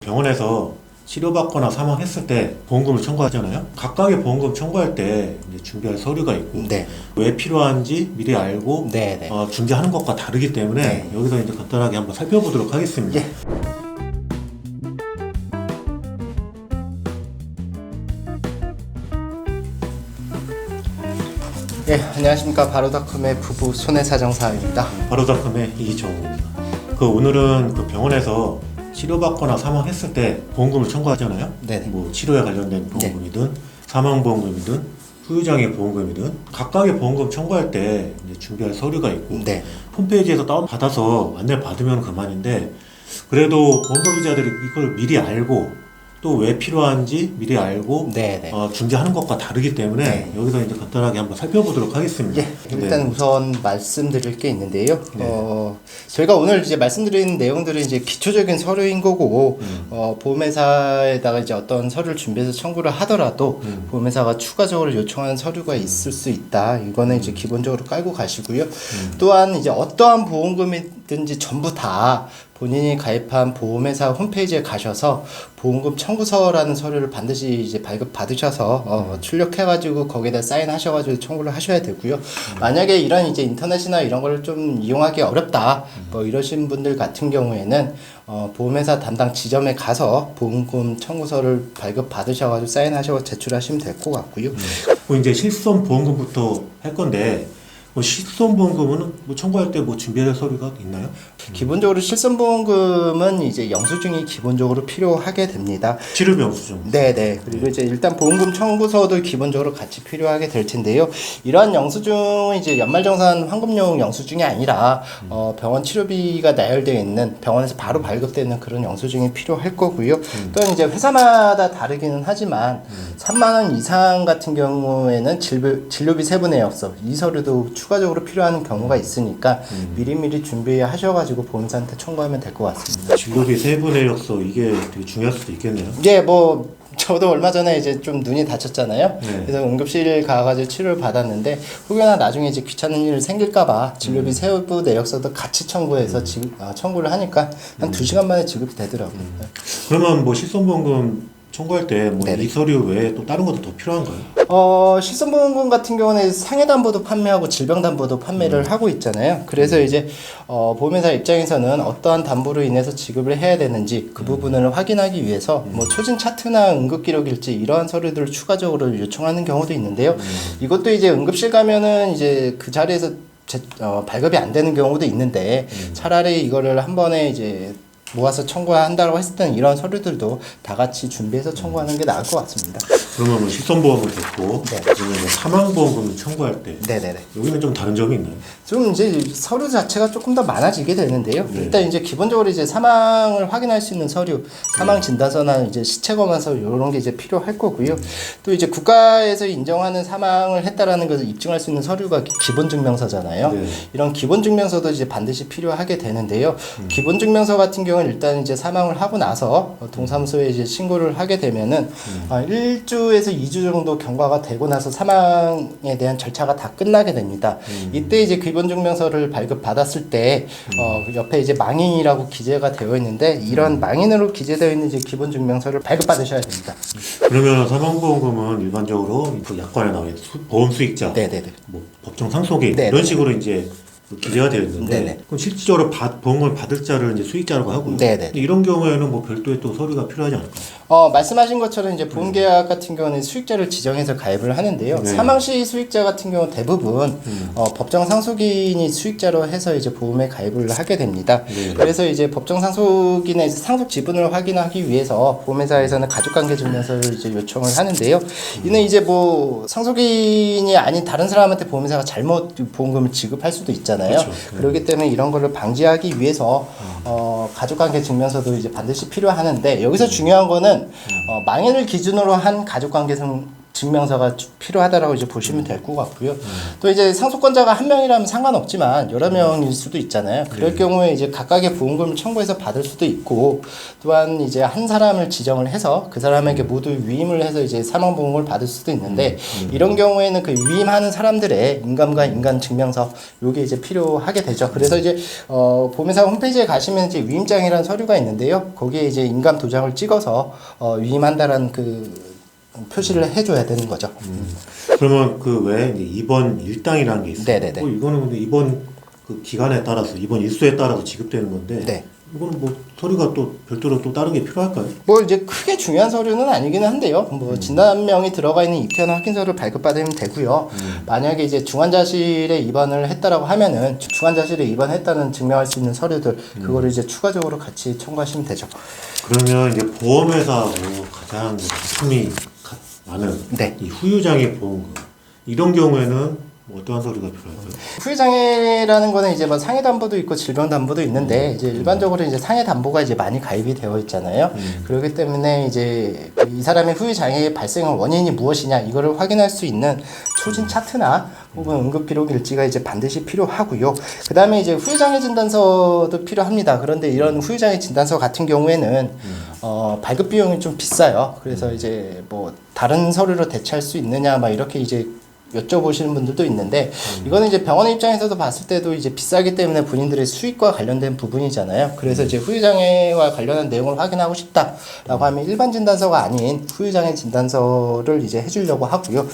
병원에서 치료받거나 사망했을 때 보험금을 청구하잖아요. 각각의 보험금 청구할 때 이제 준비할 서류가 있고 네. 왜 필요한지 미리 알고 네네. 준비하는 것과 다르기 때문에 네. 여기서 이제 간단하게 한번 살펴보도록 하겠습니다. 예. 예, 안녕하십니까. 바로닷컴의 부부 손해사정사입니다. 바로닷컴의 이정우입니다. 오늘은 병원에서 치료받거나 사망했을 때 보험금을 청구하잖아요. 네네. 뭐 치료에 관련된 보험금이든 사망보험금이든 후유장애 보험금이든 각각의 보험금 청구할 때 이제 준비할 서류가 있고 네. 홈페이지에서 다운받아서 안내 받으면 그만인데 그래도 보험소비자들이 이걸 미리 알고 또 왜 필요한지 미리 알고 네네. 준비하는 것과 다르기 때문에 네. 여기서 이제 간단하게 한번 살펴보도록 하겠습니다. 예, 일단 네. 우선 말씀드릴 게 있는데요. 네. 저희가 오늘 이제 말씀드린 내용들은 이제 기초적인 서류인 거고, 보험회사에다가 이제 어떤 서류를 준비해서 청구를 하더라도, 보험회사가 추가적으로 요청하는 서류가 있을 수 있다. 이거는 이제 기본적으로 깔고 가시고요. 또한 이제 어떠한 보험금이든지 전부 다 본인이 가입한 보험회사 홈페이지에 가셔서 보험금 청구서라는 서류를 반드시 이제 발급 받으셔서 출력해가지고 거기에다 사인하셔가지고 청구를 하셔야 되고요. 만약에 이런 이제 인터넷이나 이런 걸 좀 이용하기 어렵다 뭐 이러신 분들 같은 경우에는 보험회사 담당 지점에 가서 보험금 청구서를 발급 받으셔가지고 사인하셔서 제출하시면 될 것 같고요. 이제 실손 보험금부터 할 건데 실손 보험금은 청구할 때 준비할 서류가 있나요? 기본적으로 실손보험금은 이제 영수증이 기본적으로 필요하게 됩니다. 치료비 영수증. 네네. 그리고 이제 일단 보험금 청구서도 기본적으로 같이 필요하게 될 텐데요. 이러한 영수증은 이제 연말정산 환급용 영수증이 아니라 병원 치료비가 나열되어 있는 병원에서 바로 발급되는 그런 영수증이 필요할 거고요. 또한 이제 회사마다 다르기는 하지만 3만 원 이상 같은 경우에는 진료비 세부내역서 이 서류도 추가적으로 필요한 경우가 있으니까 미리미리 준비하셔가지고 보험사한테 청구하면 될 것 같습니다. 진료비 세부 내역서 이게 되게 중요할 수도 있겠네요. 예, 뭐 저도 얼마 전에 이제 좀 눈이 다쳤잖아요. 네. 그래서 응급실 가가지고 치료를 받았는데 혹여나 나중에 이제 귀찮은 일 생길까봐 진료비 세부 내역서도 같이 청구해서 청구를 하니까 한 2시간 만에 지급이 되더라고요. 그러면 실손보험금 청구할 때 네네. 이 서류 외에 또 다른 것도 더 필요한가요? 실손보험금 같은 경우는 상해담보도 판매하고 질병담보도 판매를 하고 있잖아요. 그래서 이제 보험회사 입장에서는 어떠한 담보로 인해서 지급을 해야 되는지 그 부분을 확인하기 위해서 뭐 초진 차트나 응급기록일지 이러한 서류들을 추가적으로 요청하는 경우도 있는데요. 이것도 이제 응급실 가면은 이제 그 자리에서 발급이 안 되는 경우도 있는데 차라리 이거를 한 번에 이제 모아서 청구한다고 했을 때는 이런 서류들도 다 같이 준비해서 청구하는 게 나을 것 같습니다. 그러면 실손보험은 됐고 네. 그러면 사망보험금을 청구할 때 네네네. 여기는 좀 다른 점이 있나요? 좀 이제 서류 자체가 조금 더 많아지게 되는데요. 네. 일단 이제 기본적으로 이제 사망을 확인할 수 있는 서류, 사망 진단서나 이제 시체 검안서 이런 게 이제 필요할 거고요. 또 이제 국가에서 인정하는 사망을 했다라는 것을 입증할 수 있는 서류가 기본 증명서잖아요. 네. 이런 기본 증명서도 이제 반드시 필요하게 되는데요. 기본 증명서 같은 경우는 일단 이제 사망을 하고 나서 동사무소에 이제 신고를 하게 되면은 1주에서 2주 정도 경과가 되고 나서 사망에 대한 절차가 다 끝나게 됩니다. 이때 이제 기본 증명서를 발급 받았을 때 옆에 이제 망인이라고 기재가 되어 있는데 이런 망인으로 기재되어 있는 이제 기본 증명서를 발급 받으셔야 됩니다. 그러면 사망보험금은 일반적으로 약관에 나와 있는 보험 수익자, 네네네. 뭐 법정 상속인 네네. 이런 식으로 이제 기재가 되어 있는데 네네. 그럼 실질적으로 보험을 받을 자를 이제 수익자라고 하고요. 네네. 근데 이런 경우에는 별도의 또 서류가 필요하지 않을까요? 말씀하신 것처럼 이제 보험계약 같은 경우는 수익자를 지정해서 가입을 하는데요. 네. 사망시 수익자 같은 경우 대부분 법정 상속인이 수익자로 해서 이제 보험에 가입을 하게 됩니다. 네. 그래서 이제 법정 상속인의 상속 지분을 확인하기 위해서 보험회사에서는 가족관계 증명서를 이제 요청을 하는데요. 이는 이제 뭐 상속인이 아닌 다른 사람한테 보험회사가 잘못 보험금을 지급할 수도 있잖아요. 그렇죠. 그렇기 때문에 이런 거를 방지하기 위해서 가족관계 증명서도 이제 반드시 필요하는데 여기서 중요한 거는 망인을 기준으로 한 가족관계 증명서가 필요하다라고 이제 보시면 될 것 같고요. 또 이제 상속권자가 한 명이라면 상관없지만 여러 명일 수도 있잖아요. 그럴 경우에 이제 각각의 보험금을 청구해서 받을 수도 있고, 또한 이제 한 사람을 지정을 해서 그 사람에게 모두 위임을 해서 이제 사망보험을 받을 수도 있는데, 이런 경우에는 그 위임하는 사람들의 인감과 인감 증명서 요게 이제 필요하게 되죠. 그래서 이제 보험회사 홈페이지에 가시면 이제 위임장이라는 서류가 있는데요. 거기에 이제 인감 도장을 찍어서 위임한다라는 그 표시를 해줘야 되는 거죠. 그러면 그 외에 이제 입원 일당이라는 게 있어요. 네네네. 이거는 근데 입원 그 기간에 따라서 입원 일수에 따라서 지급되는 건데 네. 이거는 뭐 서류가 또 별도로 또 다른 게 필요할까요? 뭐 이제 크게 중요한 서류는 아니기는 한데요. 뭐 진단명이 들어가 있는 입퇴원 확인서를 발급받으면 되고요. 만약에 이제 중환자실에 입원을 했다라고 하면은 중환자실에 입원했다는 증명할 수 있는 서류들 그거를 이제 추가적으로 같이 청구하시면 되죠. 그러면 이제 보험회사하고 가장 다툼이 많은 네. 이 후유장애 보험금 이런 경우에는 뭐 어떠한 서류가 필요할까요? 후유장애라는 거는 이제 뭐 상해 담보도 있고 질병 담보도 있는데 이제 일반적으로 이제 상해 담보가 이제 많이 가입이 되어 있잖아요. 그렇기 때문에 이제 이 사람의 후유장애 발생한 원인이 무엇이냐 이거를 확인할 수 있는 초진 차트나 혹은 응급 기록 일지가 이제 반드시 필요하고요. 그 다음에 이제 후유장애 진단서도 필요합니다. 그런데 이런 후유장애 진단서 같은 경우에는 발급 비용이 좀 비싸요. 그래서 이제 뭐 다른 서류로 대체할 수 있느냐 막 이렇게 이제 여쭤보시는 분들도 있는데, 이거는 이제 병원 입장에서도 봤을 때도 이제 비싸기 때문에 본인들의 수익과 관련된 부분이잖아요. 그래서 이제 후유장애와 관련한 내용을 확인하고 싶다라고 하면 일반 진단서가 아닌 후유장애 진단서를 이제 해주려고 하고요.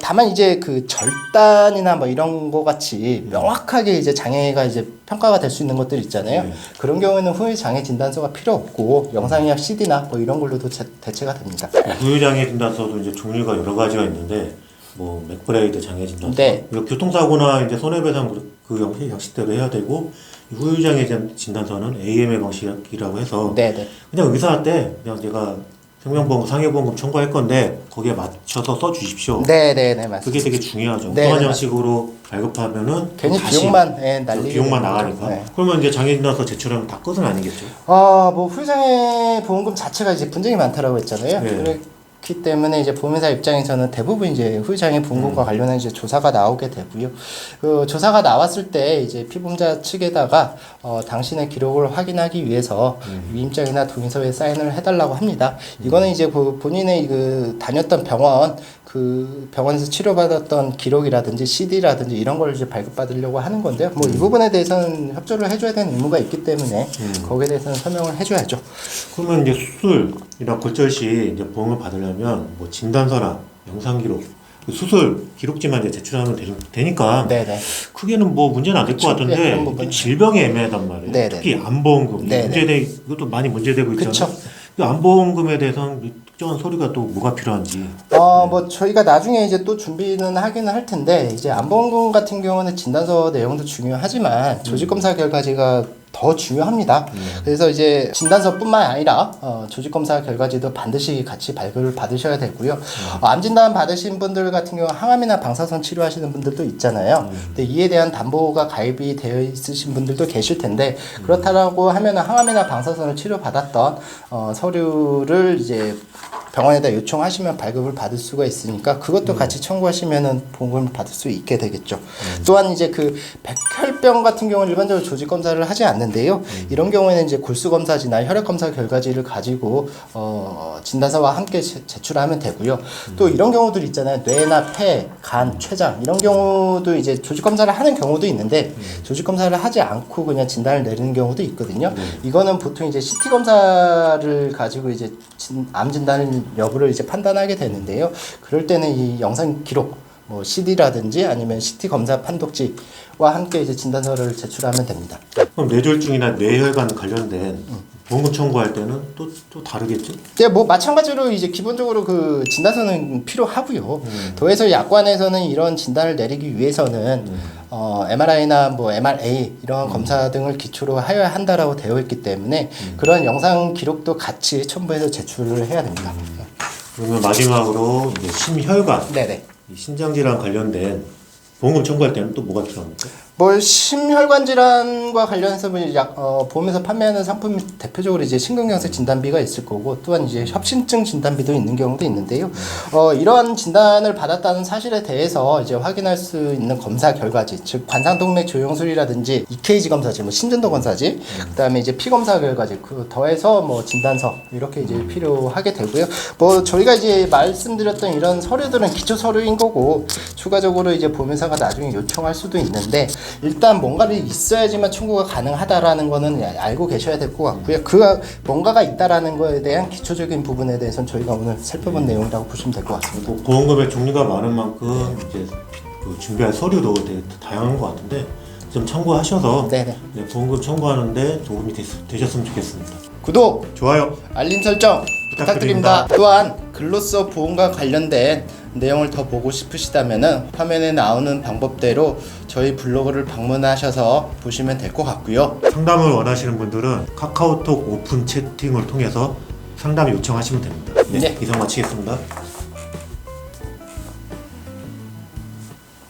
다만 이제 그 절단이나 뭐 이런 거 같이 명확하게 이제 장애가 이제 평가가 될 수 있는 것들 있잖아요. 그런 경우에는 후유장애 진단서가 필요 없고 영상의학 CD나 뭐 이런 걸로도 대체가 됩니다. 후유장애 진단서도 이제 종류가 여러 가지가 있는데 뭐 맥브레이드 장애 진단서, 네. 이거 교통사고나 이제 손해배상 그 형식대로 해야 되고, 이 후유장애 진단서는 AMA 방식이라고 해서 네네. 그냥 의사한테 그냥 제가 생명보험, 상해보험금 청구할 건데 거기에 맞춰서 써주십시오. 네네네 맞습니다. 그게 되게 중요하죠. 네, 어떠한 네, 형식으로 발급하면 괜히 다시 비용만 날리게 비용만 되는 나가니까. 거죠. 네. 그러면 이제 장애 진단서 제출하면 다 끝은 아니겠죠. 뭐 후유장애 보험금 자체가 이제 분쟁이 많다라고 했잖아요. 네. 그렇기 때문에 이제 보험회사 입장에서는 대부분 이제 후유장애 보험금과 관련한 이제 조사가 나오게 되고요. 그 조사가 나왔을 때 이제 피보험자 측에다가 당신의 기록을 확인하기 위해서 위임장이나 동의서에 사인을 해달라고 합니다. 이거는 이제 본인의 그 다녔던 병원 그 병원에서 치료받았던 기록이라든지 CD라든지 이런 걸 이제 발급받으려고 하는 건데요. 뭐 이 부분에 대해서는 협조를 해줘야 되는 의무가 있기 때문에 거기에 대해서는 설명을 해줘야죠. 그러면 이제 수술이나 골절 시 이제 보험을 받으려면 뭐 진단서나 영상 기록, 그 수술 기록지만 이제 제출하면 되니까 네네. 크게는 뭐 문제는 안 될 것 그쵸. 예, 같은데 그런 부분은. 질병이 애매하단 말이에요. 네네. 특히 안보험금 네네. 이것도 많이 문제되고 있잖아요. 그쵸. 그 안보험금에 대해서는 특정한 서류가 또 뭐가 필요한지. 뭐 저희가 나중에 이제 또 준비는 하기는 할 텐데 이제 안보험금 같은 경우는 진단서 내용도 중요하지만 조직검사 결과지가 더 중요합니다. 그래서 이제 진단서뿐만 아니라 조직검사 결과지도 반드시 같이 발급을 받으셔야 되고요. 암 진단 받으신 분들 같은 경우 항암이나 방사선 치료하시는 분들도 있잖아요. 근데 이에 대한 담보가 가입이 되어 있으신 분들도 계실 텐데 그렇다라고 하면 항암이나 방사선을 치료받았던 서류를 이제 병원에다 요청하시면 발급을 받을 수가 있으니까 그것도 같이 청구하시면은 보험금을 받을 수 있게 되겠죠. 또한 이제 그 백혈병 같은 경우는 일반적으로 조직 검사를 하지 않는데요. 이런 경우에는 이제 골수 검사지나 혈액 검사 결과지를 가지고 진단서와 함께 제출하면 되고요. 또 이런 경우들 있잖아요. 뇌나 폐, 간, 췌장 이런 경우도 이제 조직 검사를 하는 경우도 있는데 조직 검사를 하지 않고 그냥 진단을 내리는 경우도 있거든요. 이거는 보통 이제 CT 검사를 가지고 이제 암 진단 여부를 이제 판단하게 되는데요. 그럴 때는 이 영상 기록, 뭐 CD라든지 아니면 CT 검사 판독지와 함께 이제 진단서를 제출하면 됩니다. 그럼 뇌졸중이나 뇌혈관 관련된 보험금 청구할 때는 또 다르겠죠? 네, 뭐 마찬가지로 이제 기본적으로 그 진단서는 필요하고요. 더해서 약관에서는 이런 진단을 내리기 위해서는 MRI나 뭐 MRA 이런 검사 등을 기초로 하여야 한다라고 되어 있기 때문에 그런 영상 기록도 같이 첨부해서 제출을 해야 됩니다. 그러면 마지막으로 이제 심혈관, 네네. 이 신장질환 관련된 보험금 청구할 때는 또 뭐가 필요합니까? 뭐 심혈관 질환과 관련해서 보험에서 판매하는 상품 대표적으로 이제 심근경색 진단비가 있을 거고 또한 이제 협심증 진단비도 있는 경우도 있는데요. 이러한 진단을 받았다는 사실에 대해서 이제 확인할 수 있는 검사 결과지, 즉 관상동맥 조영술이라든지 EKG 검사지, 뭐 심전도 검사지, 그다음에 이제 피 검사 결과지, 그 더해서 뭐 진단서 이렇게 이제 필요하게 되고요. 뭐 저희가 이제 말씀드렸던 이런 서류들은 기초 서류인 거고 추가적으로 이제 보험회사가 나중에 요청할 수도 있는데. 일단 뭔가를 있어야지만 청구가 가능하다라는 거는 알고 계셔야 될 것 같고요. 그 뭔가가 있다라는 거에 대한 기초적인 부분에 대해서는 저희가 오늘 살펴본 내용이라고 보시면 될 것 같습니다. 보험금의 종류가 많은 만큼 이제 그 준비할 서류도 되게 다양한 것 같은데 좀 참고하셔서 네네. 네, 보험금 청구하는데 도움이 되셨으면 좋겠습니다. 구독, 좋아요. 알림 설정 부탁드립니다. 또한 근로서 보험과 관련된 내용을 더 보고 싶으시다면은 화면에 나오는 방법대로 저희 블로그를 방문하셔서 보시면 될 것 같고요. 상담을 원하시는 분들은 카카오톡 오픈 채팅을 통해서 상담 요청하시면 됩니다. 네, 네. 이상 마치겠습니다.